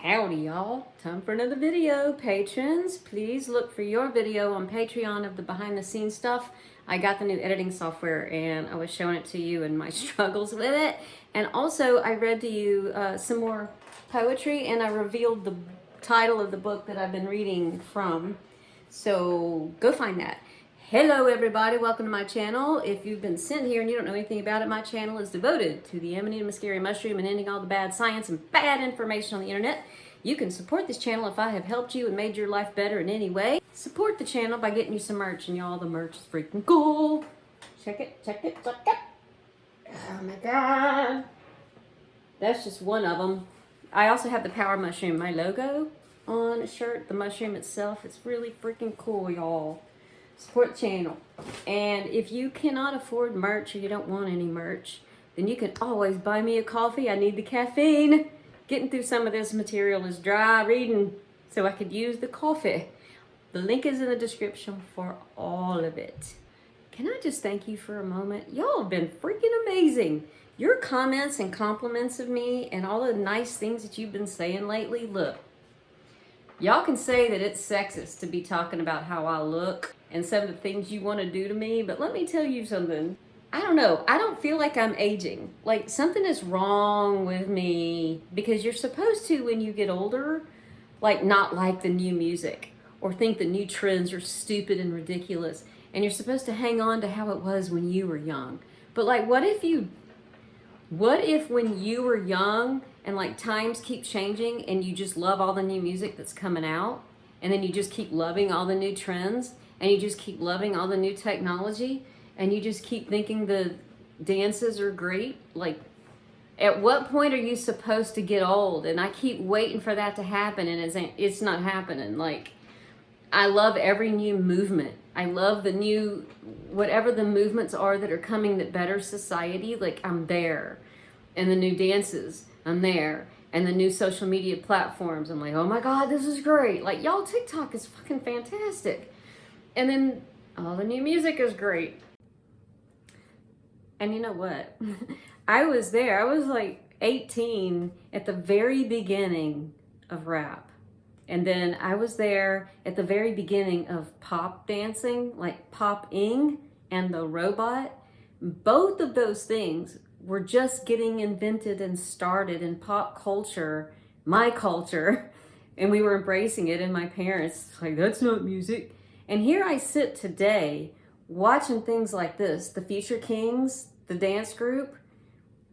Howdy y'all, time for another video. Patrons, please look for your video on Patreon of the behind the scenes stuff. I got the new editing software and I was showing it to you and my struggles with it. And also I read to you some more poetry and I revealed the title of the book that I've been reading from. So go find that. Hello everybody, welcome to my channel. If you've been sent here and you don't know anything about it, my channel is devoted to the Amanita Muscaria mushroom and ending all the bad science and bad information on the internet. You can support this channel if I have helped you and made your life better in any way. Support the channel by getting you some merch, and y'all, the merch is freaking cool. Check it, check it, check it. Oh my god. That's just one of them. I also have the power mushroom, my logo on a shirt. The mushroom itself, it's really freaking cool, y'all. Support the channel. And if you cannot afford merch or you don't want any merch, then you can always buy me a coffee. I need the caffeine. Getting through some of this material is dry reading, so I could use the coffee. The link is in the description for all of it. Can I just thank you for a moment? Y'all have been freaking amazing. Your comments and compliments of me and all the nice things that you've been saying lately, look. Y'all can say that it's sexist to be talking about how I look and some of the things you want to do to me, but let me tell you something. I don't know. I don't feel like I'm aging. Like something is wrong with me because you're supposed to, when you get older, like not like the new music or think the new trends are stupid and ridiculous. And you're supposed to hang on to how it was when you were young. But like, what if when you were young and like times keep changing and you just love all the new music that's coming out, and then you just keep loving all the new trends, and you just keep loving all the new technology, and you just keep thinking the dances are great? Like, at what point are you supposed to get old? And I keep waiting for that to happen, and it's not happening. Like, I love every new movement. I love the new, whatever the movements are that are coming that better society, like I'm there. And the new dances, I'm there. And the new social media platforms, I'm like, oh my God, this is great. Like, y'all, TikTok is fucking fantastic. And then all the new music is great. And you know what? I was there. I was like 18 at the very beginning of rap. And then I was there at the very beginning of pop dancing, like popping and the robot. Both of those things were just getting invented and started in pop culture, my culture, and we were embracing it, and my parents, like, that's not music. And here I sit today watching things like this, the Future Kings, the dance group,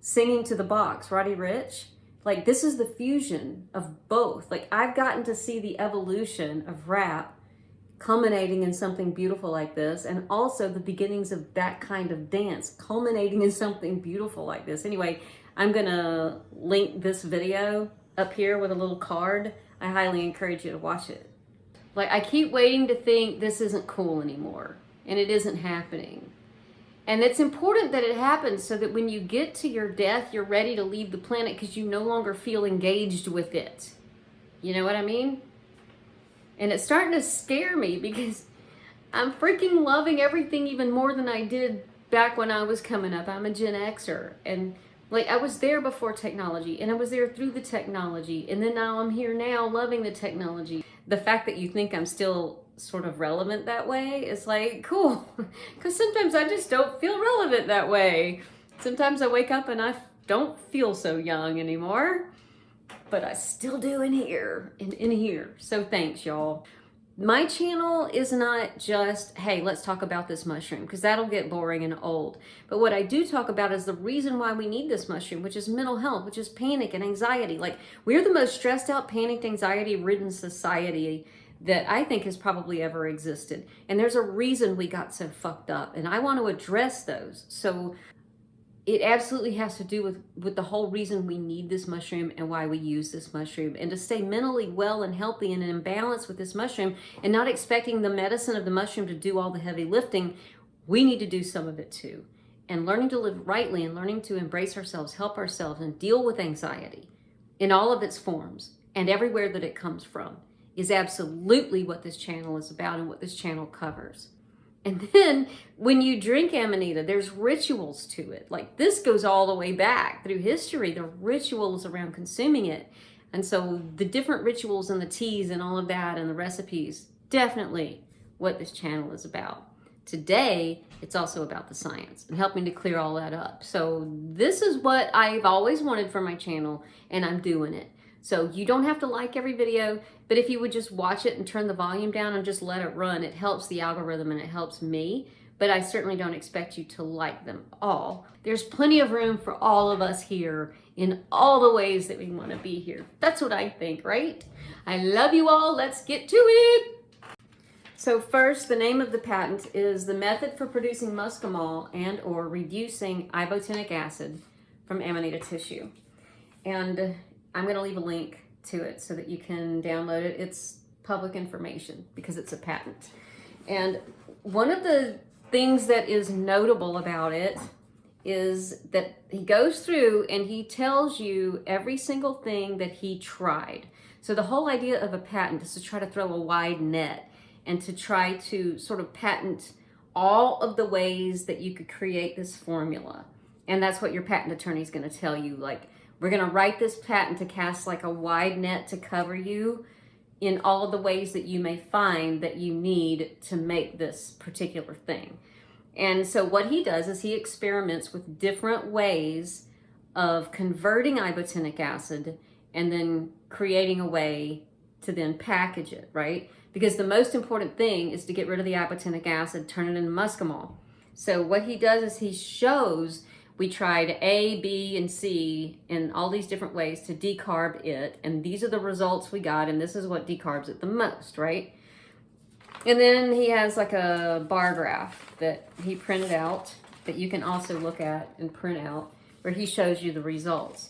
singing to the box, Roddy Ricch. Like, this is the fusion of both. Like, I've gotten to see the evolution of rap culminating in something beautiful like this, and also the beginnings of that kind of dance culminating in something beautiful like this. Anyway, I'm gonna link this video up here with a little card. I highly encourage you to watch it. Like, I keep waiting to think this isn't cool anymore, and it isn't happening. And it's important that it happens so that when you get to your death, you're ready to leave the planet because you no longer feel engaged with it. You know what I mean? And it's starting to scare me because I'm freaking loving everything even more than I did back when I was coming up. I'm a Gen Xer, and like, I was there before technology, and I was there through the technology, and then now I'm here now loving the technology. The fact that you think I'm still sort of relevant that way is like, cool, because sometimes I just don't feel relevant that way. Sometimes I wake up and I don't feel so young anymore, but I still do in here, in here. So thanks, y'all. My channel is not just, hey, let's talk about this mushroom, because that'll get boring and old. But what I do talk about is the reason why we need this mushroom, which is mental health, which is panic and anxiety. Like, we're the most stressed out, panicked, anxiety-ridden society that I think has probably ever existed. And there's a reason we got so fucked up, and I want to address those. So it absolutely has to do with the whole reason we need this mushroom and why we use this mushroom. And to stay mentally well and healthy and in balance with this mushroom and not expecting the medicine of the mushroom to do all the heavy lifting, we need to do some of it too. And learning to live rightly and learning to embrace ourselves, help ourselves, and deal with anxiety in all of its forms and everywhere that it comes from is absolutely what this channel is about and what this channel covers. And then when you drink Amanita, there's rituals to it. Like, this goes all the way back through history, the rituals around consuming it. And so the different rituals and the teas and all of that and the recipes, definitely what this channel is about. Today, it's also about the science and helping to clear all that up. So this is what I've always wanted for my channel, and I'm doing it. So you don't have to like every video, but if you would just watch it and turn the volume down and just let it run, it helps the algorithm and it helps me. But I certainly don't expect you to like them all. There's plenty of room for all of us here in all the ways that we want to be here. That's what I think, right? I love you all. Let's get to it. So first, the name of the patent is the method for producing muscimol and or reducing ibotenic acid from Amanita tissue. And I'm going to leave a link to it so that you can download it. It's public information because it's a patent. And one of the things that is notable about it is that he goes through and he tells you every single thing that he tried. So the whole idea of a patent is to try to throw a wide net and to try to sort of patent all of the ways that you could create this formula. And that's what your patent attorney is going to tell you. Like, we're going to write this patent to cast like a wide net to cover you in all of the ways that you may find that you need to make this particular thing. And so what he does is he experiments with different ways of converting ibotenic acid and then creating a way to then package it, right? Because the most important thing is to get rid of the ibotenic acid, turn it into muscimol. So what he does is he shows we tried A, B, and C in all these different ways to decarb it, and these are the results we got, and this is what decarbs it the most, right? And then he has like a bar graph that he printed out that you can also look at and print out where he shows you the results.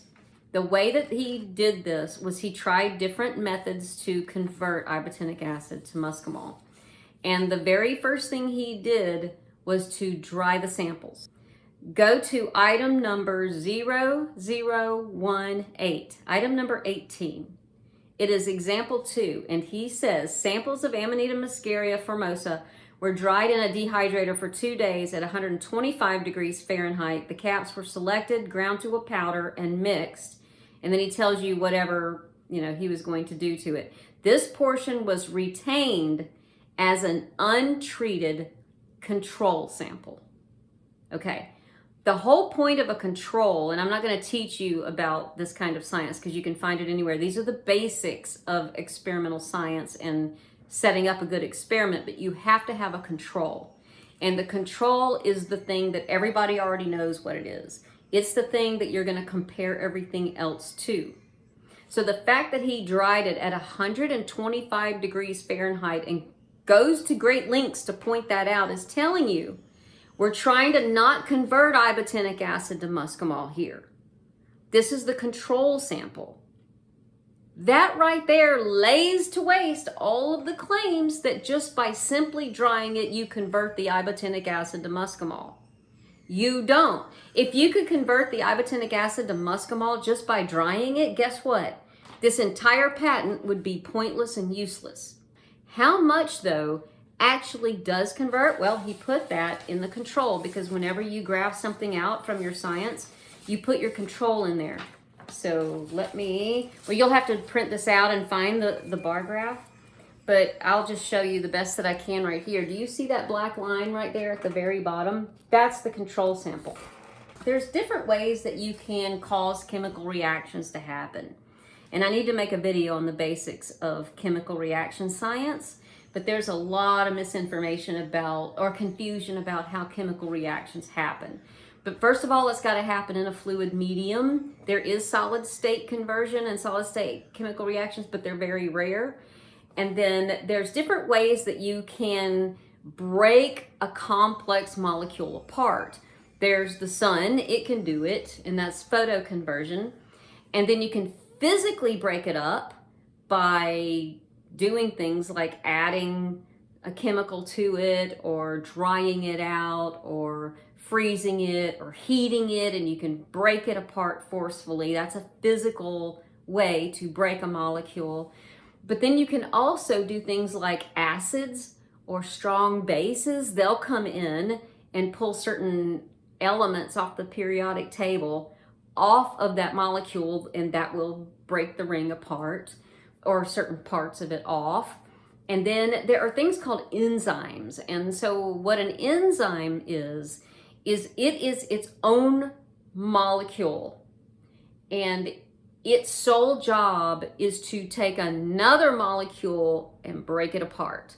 The way that he did this was he tried different methods to convert ibotenic acid to muscimol. And the very first thing he did was to dry the samples. Go to item number 0018, item number 18. It is example 2, and he says samples of Amanita Muscaria formosa were dried in a dehydrator for 2 days at 125 degrees Fahrenheit. The caps were selected, ground to a powder, and mixed. And then he tells you whatever, he was going to do to it. This portion was retained as an untreated control sample. Okay. The whole point of a control, and I'm not going to teach you about this kind of science because you can find it anywhere. These are the basics of experimental science and setting up a good experiment, but you have to have a control. And the control is the thing that everybody already knows what it is. It's the thing that you're going to compare everything else to. So the fact that he dried it at 125 degrees Fahrenheit and goes to great lengths to point that out is telling you we're trying to not convert ibotenic acid to muscimol here. This is the control sample. That right there lays to waste all of the claims that just by simply drying it, you convert the ibotenic acid to muscimol. You don't. If you could convert the ibotenic acid to muscimol just by drying it, guess what? This entire patent would be pointless and useless. How much, though, actually does convert? Well, he put that in the control because whenever you graph something out from your science, you put your control in there. So you'll have to print this out and find the bar graph, but I'll just show you the best that I can right here. Do you see that black line right there at the very bottom? That's the control sample. There's different ways that you can cause chemical reactions to happen. And I need to make a video on the basics of chemical reaction science, but there's a lot of misinformation about, or confusion about how chemical reactions happen. But first of all, it's got to happen in a fluid medium. There is solid state conversion and solid state chemical reactions, but they're very rare. And then there's different ways that you can break a complex molecule apart. There's the sun, it can do it, and that's photoconversion. And then you can physically break it up by doing things like adding a chemical to it or drying it out or freezing it or heating it, and you can break it apart forcefully. That's a physical way to break a molecule. But then you can also do things like acids or strong bases. They'll come in and pull certain elements off the periodic table off of that molecule, and that will break the ring apart or certain parts of it off. And then there are things called enzymes. And so what an enzyme is it is its own molecule. And its sole job is to take another molecule and break it apart.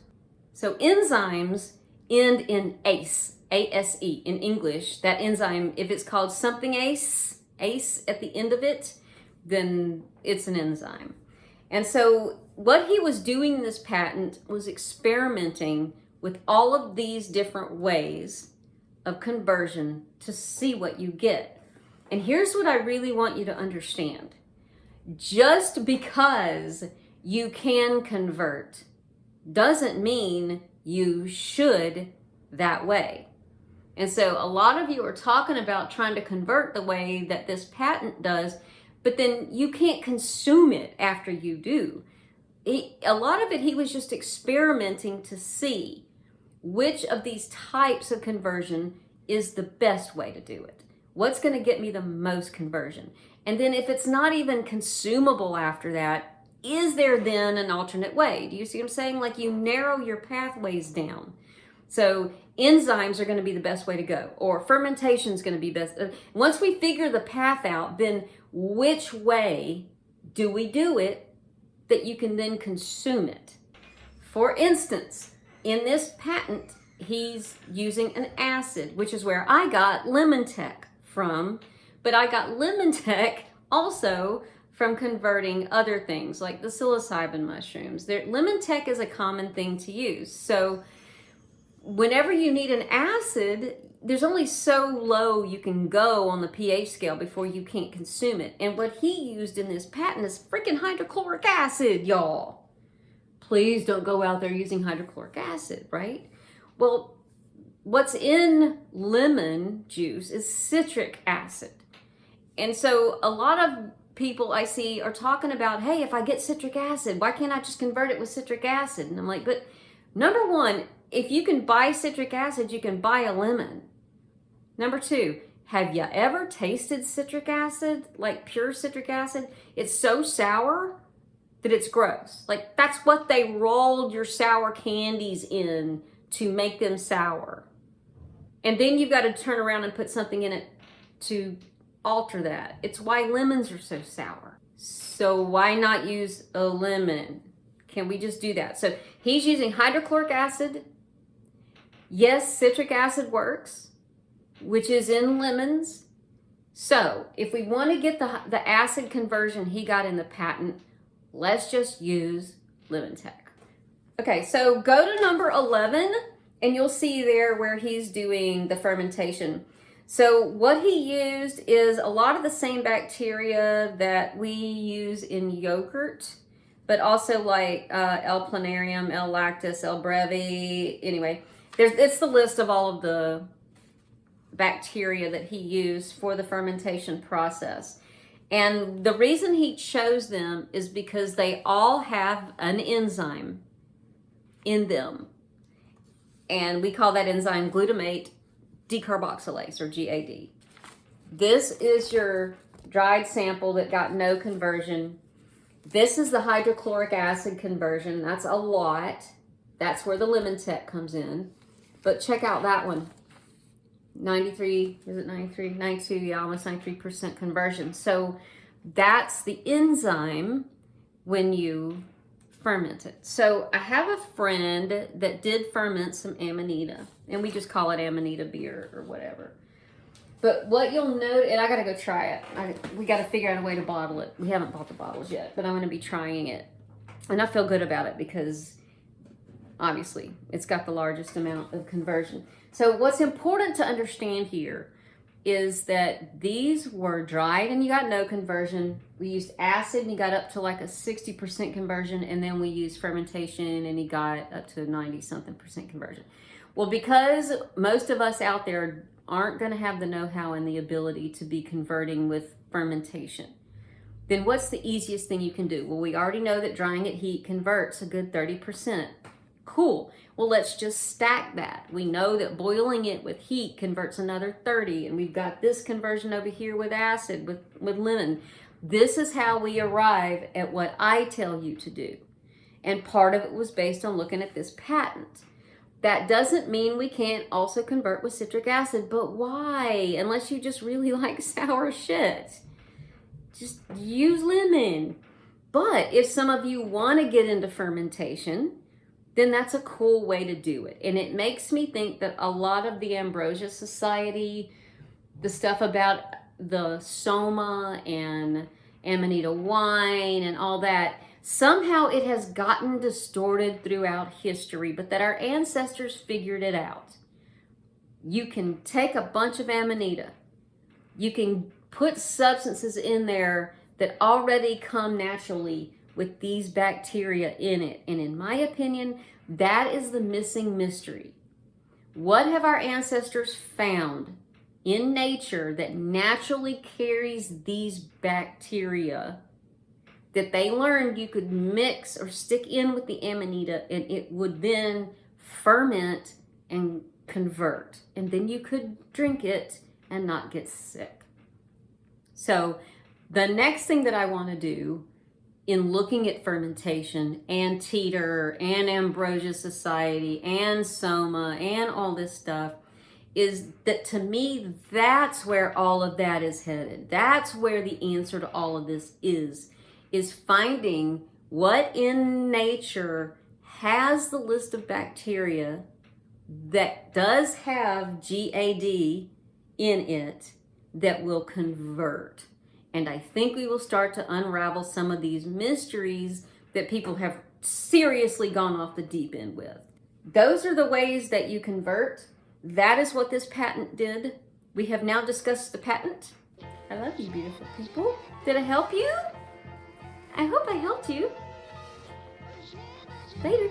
So enzymes end in ACE, A-S-E in English. That enzyme, if it's called something ACE at the end of it, then it's an enzyme. And so what he was doing in this patent was experimenting with all of these different ways of conversion to see what you get. And here's what I really want you to understand. Just because you can convert doesn't mean you should that way. And so a lot of you are talking about trying to convert the way that this patent does, but then you can't consume it after you do. A lot of it, he was just experimenting to see which of these types of conversion is the best way to do it. What's going to get me the most conversion? And then if it's not even consumable after that, is there then an alternate way? Do you see what I'm saying? Like, you narrow your pathways down. So enzymes are going to be the best way to go, or fermentation is going to be best. Once we figure the path out, then which way do we do it that you can then consume it? For instance, in this patent, he's using an acid, which is where I got Lemon Tech from, but I got Lemon Tech also from converting other things like the psilocybin mushrooms. Lemon Tech is a common thing to use. So whenever you need an acid, there's only so low you can go on the pH scale before you can't consume it. And what he used in this patent is freaking hydrochloric acid, y'all. Please don't go out there using hydrochloric acid, right? Well, what's in lemon juice is citric acid. And so a lot of people I see are talking about, hey, if I get citric acid, why can't I just convert it with citric acid? And I'm like, but number one, if you can buy citric acid, you can buy a lemon. Number two, have you ever tasted citric acid, like pure citric acid? It's so sour that it's gross. Like, that's what they rolled your sour candies in to make them sour. And then you've got to turn around and put something in it to alter that. It's why lemons are so sour. So why not use a lemon? Can we just do that? So he's using hydrochloric acid. Yes, citric acid works, which is in lemons. So if we want to get the acid conversion he got in the patent, let's just use Lemon Tech. Okay, so go to number 11 and you'll see there where he's doing the fermentation. So what he used is a lot of the same bacteria that we use in yogurt, but also like L. planarium, L. lactis, L. brevi. Anyway, it's the list of all of the bacteria that he used for the fermentation process. And the reason he chose them is because they all have an enzyme in them. And we call that enzyme glutamate decarboxylase, or GAD. This is your dried sample that got no conversion. This is the hydrochloric acid conversion. That's a lot. That's where the Lemon Tech comes in. But check out that one. 93, is it 93? 92, yeah, almost 93% conversion. So that's the enzyme when you ferment it. So I have a friend that did ferment some Amanita, and we just call it Amanita Beer or whatever. But what you'll note, and I gotta go try it. We gotta figure out a way to bottle it. We haven't bought the bottles yet, but I'm gonna be trying it. And I feel good about it because obviously it's got the largest amount of conversion. So what's important to understand here is that these were dried and you got no conversion. We used acid and you got up to like a 60% conversion, and then we used fermentation and you got up to 90-something% conversion. Well, because most of us out there aren't going to have the know-how and the ability to be converting with fermentation, then what's the easiest thing you can do? Well, we already know that drying at heat converts a good 30%. Cool. Well, let's just stack that. We know that boiling it with heat converts another 30, and we've got this conversion over here with acid, with lemon. This is how we arrive at what I tell you to do. And part of it was based on looking at this patent. That doesn't mean we can't also convert with citric acid, but why? Unless you just really like sour shit. Just use lemon. But if some of you want to get into fermentation, then that's a cool way to do it. And it makes me think that a lot of the Ambrosia Society, the stuff about the Soma and Amanita wine and all that, somehow it has gotten distorted throughout history, but that our ancestors figured it out. You can take a bunch of Amanita. You can put substances in there that already come naturally with these bacteria in it. And in my opinion, that is the missing mystery. What have our ancestors found in nature that naturally carries these bacteria that they learned you could mix or stick in with the Amanita, and it would then ferment and convert. And then you could drink it and not get sick. So the next thing that I want to do in looking at fermentation and Teeter and Ambrosia Society and Soma and all this stuff is that, to me, that's where all of that is headed. That's where the answer to all of this is finding what in nature has the list of bacteria that does have GAD in it that will convert. And I think we will start to unravel some of these mysteries that people have seriously gone off the deep end with. Those are the ways that you convert. That is what this patent did. We have now discussed the patent. I love you, beautiful people. Did I help you? I hope I helped you. Later.